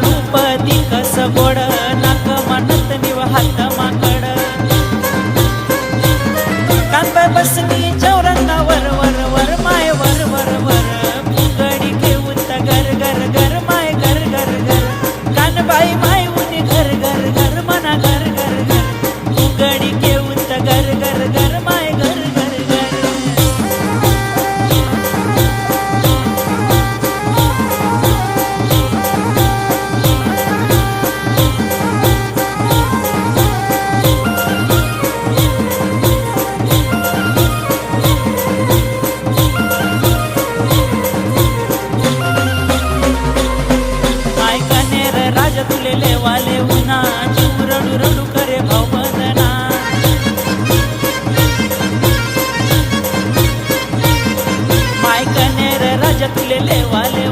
रूप दिकस गोड नाक म्हणत निव हात माकड कांबा बसनी चौरंगावर वर वर माय वर वर वर फुगडी घेऊन घर घर घर माय घर घर घर कानबाई माय उनी घर घर घर मना घर घर घर फुगडी घेऊन घर घर घर माय घर घर घर राजा तुले वाले उन्हा जीव रडू रडू करे भाव बंदना माय कनेर राजा तुले वाले